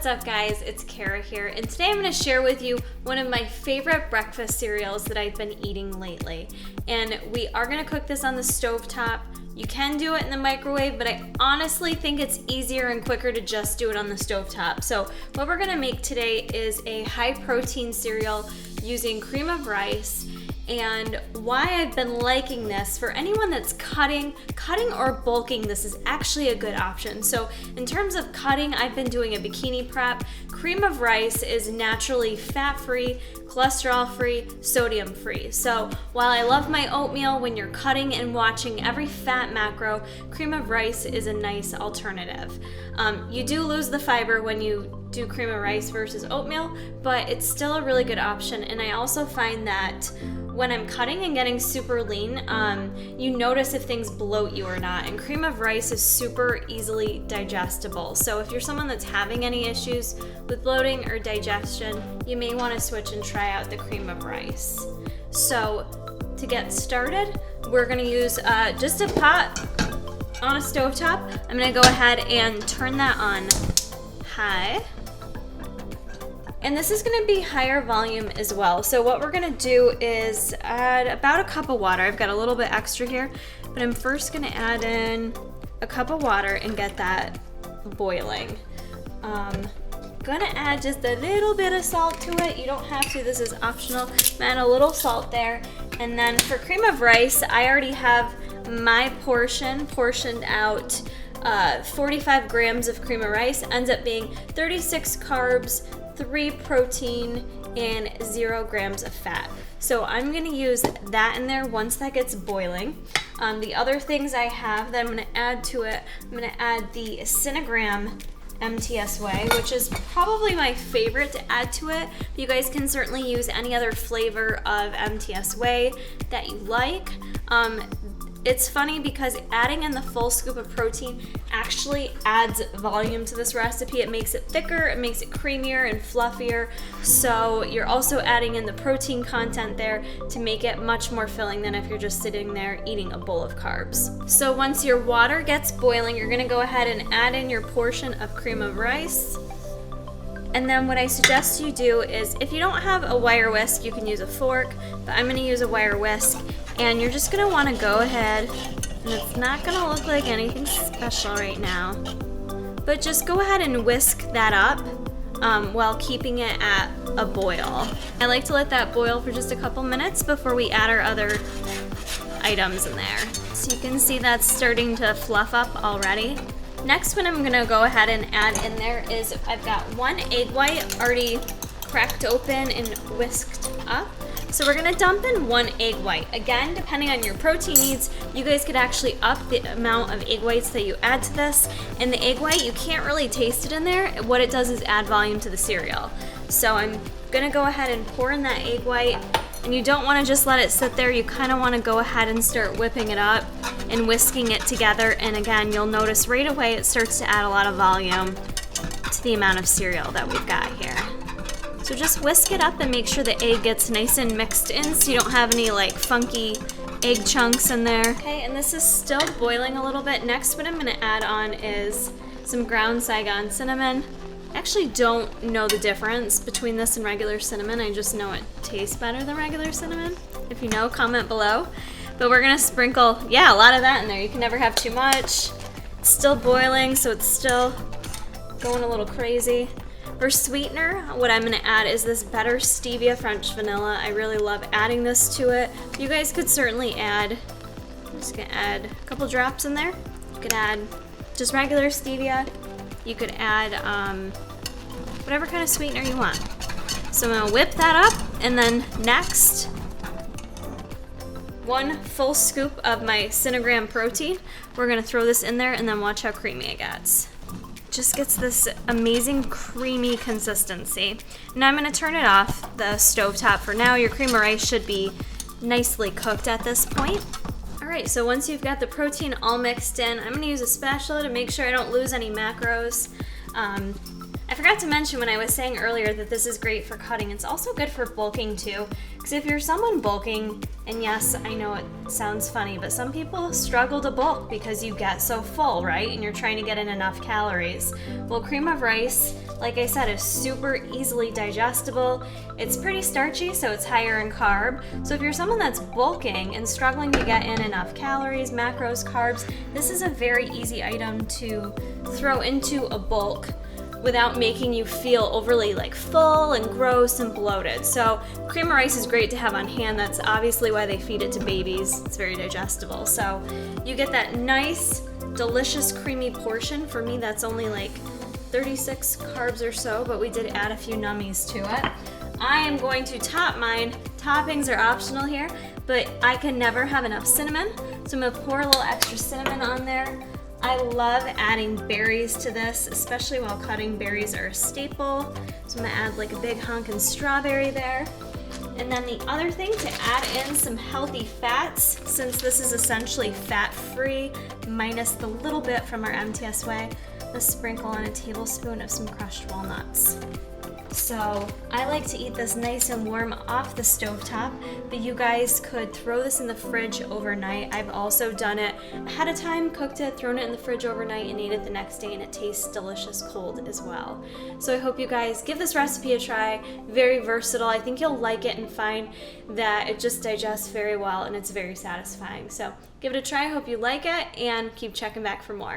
What's up guys, it's Kara here, and today I'm going to share with you one of my favorite breakfast cereals that I've been eating lately. And we are going to cook this on the stovetop. You can do it in the microwave, but I honestly think it's easier and quicker to just do it on the stovetop. So what we're going to make today is a high protein cereal using cream of rice. And why I've been liking this, for anyone that's cutting or bulking, this is actually a good option. So in terms of cutting, I've been doing a bikini prep. Cream of rice is naturally fat-free, cholesterol-free, sodium-free. So while I love my oatmeal, when you're cutting and watching every fat macro, cream of rice is a nice alternative. You do lose the fiber when you do cream of rice versus oatmeal, but it's still a really good option. And I also find that when I'm cutting and getting super lean, you notice if things bloat you or not. And cream of rice is super easily digestible. So if you're someone that's having any issues with bloating or digestion, you may want to switch and try out the cream of rice. So to get started, we're going to use just a pot on a stovetop. I'm going to go ahead and turn that on high. And this is going to be higher volume as well. So what we're going to do is add about a cup of water. I've got a little bit extra here, but I'm first going to add in a cup of water and get that boiling. Going to add just a little bit of salt to it. You don't have to, this is optional. Add a little salt there. And then for cream of rice, I already have my portioned out. 45 grams of cream of rice ends up being 36 carbs, 3 protein, and 0 grams of fat. So I'm going to use that in there once that gets boiling. The other things I have that I'm going to add to it, I'm going to add the Cinnagram MTS Whey, which is probably my favorite to add to it. You guys can certainly use any other flavor of MTS Whey that you like. It's funny because adding in the full scoop of protein actually adds volume to this recipe. It makes it thicker, it makes it creamier and fluffier. So you're also adding in the protein content there to make it much more filling than if you're just sitting there eating a bowl of carbs. So once your water gets boiling, you're gonna go ahead and add in your portion of cream of rice. And then what I suggest you do is, if you don't have a wire whisk, you can use a fork, but I'm gonna use a wire whisk. And you're just gonna wanna go ahead, and it's not gonna look like anything special right now, but just go ahead and whisk that up while keeping it at a boil. I like to let that boil for just a couple minutes before we add our other items in there. So you can see that's starting to fluff up already. Next, what I'm gonna go ahead and add in there is I've got 1 egg white already cracked open and whisked up. So we're gonna dump in 1 egg white. Again, depending on your protein needs, you guys could actually up the amount of egg whites that you add to this. And the egg white, you can't really taste it in there. What it does is add volume to the cereal. So I'm gonna go ahead and pour in that egg white. And you don't wanna just let it sit there. You kinda wanna go ahead and start whipping it up and whisking it together. And again, you'll notice right away it starts to add a lot of volume to the amount of cereal that we've got here. So just whisk it up and make sure the egg gets nice and mixed in so you don't have any like funky egg chunks in there. Okay, and this is still boiling a little bit. Next, what I'm gonna add on is some ground Saigon Cinnamon. I actually don't know the difference between this and regular cinnamon. I just know it tastes better than regular cinnamon. If you know, comment below. But we're gonna sprinkle, a lot of that in there. You can never have too much. It's still boiling, so it's still going a little crazy. For sweetener, what I'm gonna add is this Better Stevia French Vanilla. I really love adding this to it. You guys could certainly add, I'm just gonna add a couple drops in there. You could add just regular stevia. You could add whatever kind of sweetener you want. So I'm gonna whip that up, and then next, 1 full scoop of my Cinnagram protein. We're gonna throw this in there and then watch how creamy it gets. Just gets this amazing creamy consistency. Now I'm gonna turn it off the stovetop for now. Your cream of rice should be nicely cooked at this point. All right, so once you've got the protein all mixed in, I'm gonna use a spatula to make sure I don't lose any macros. I forgot to mention when I was saying earlier that this is great for cutting, it's also good for bulking too. Because if you're someone bulking, and yes, I know it sounds funny, but some people struggle to bulk because you get so full, right? And you're trying to get in enough calories. Well, cream of rice Like I said, it's super easily digestible. It's pretty starchy, so it's higher in carb. So if you're someone that's bulking and struggling to get in enough calories, macros, carbs, this is a very easy item to throw into a bulk without making you feel overly like full and gross and bloated. So cream of rice is great to have on hand. That's obviously why they feed it to babies. It's very digestible. So you get that nice, delicious, creamy portion. For me, that's only like 36 carbs or so, but we did add a few nummies to it. I am going to top mine. Toppings are optional here, but I can never have enough cinnamon. So I'm gonna pour a little extra cinnamon on there. I love adding berries to this, especially while cutting. Berries are a staple. So I'm gonna add like a big honkin' strawberry there. And then the other thing, to add in some healthy fats, since this is essentially fat-free, minus the little bit from our MTS Whey, let's sprinkle on a tablespoon of some crushed walnuts. So I like to eat this nice and warm off the stovetop, but you guys could throw this in the fridge overnight. I've also done it ahead of time, cooked it, thrown it in the fridge overnight, and ate it the next day, and it tastes delicious cold as well. So I hope you guys give this recipe a try. Very versatile. I think you'll like it and find that it just digests very well and it's very satisfying. So give it a try. I hope you like it, and keep checking back for more.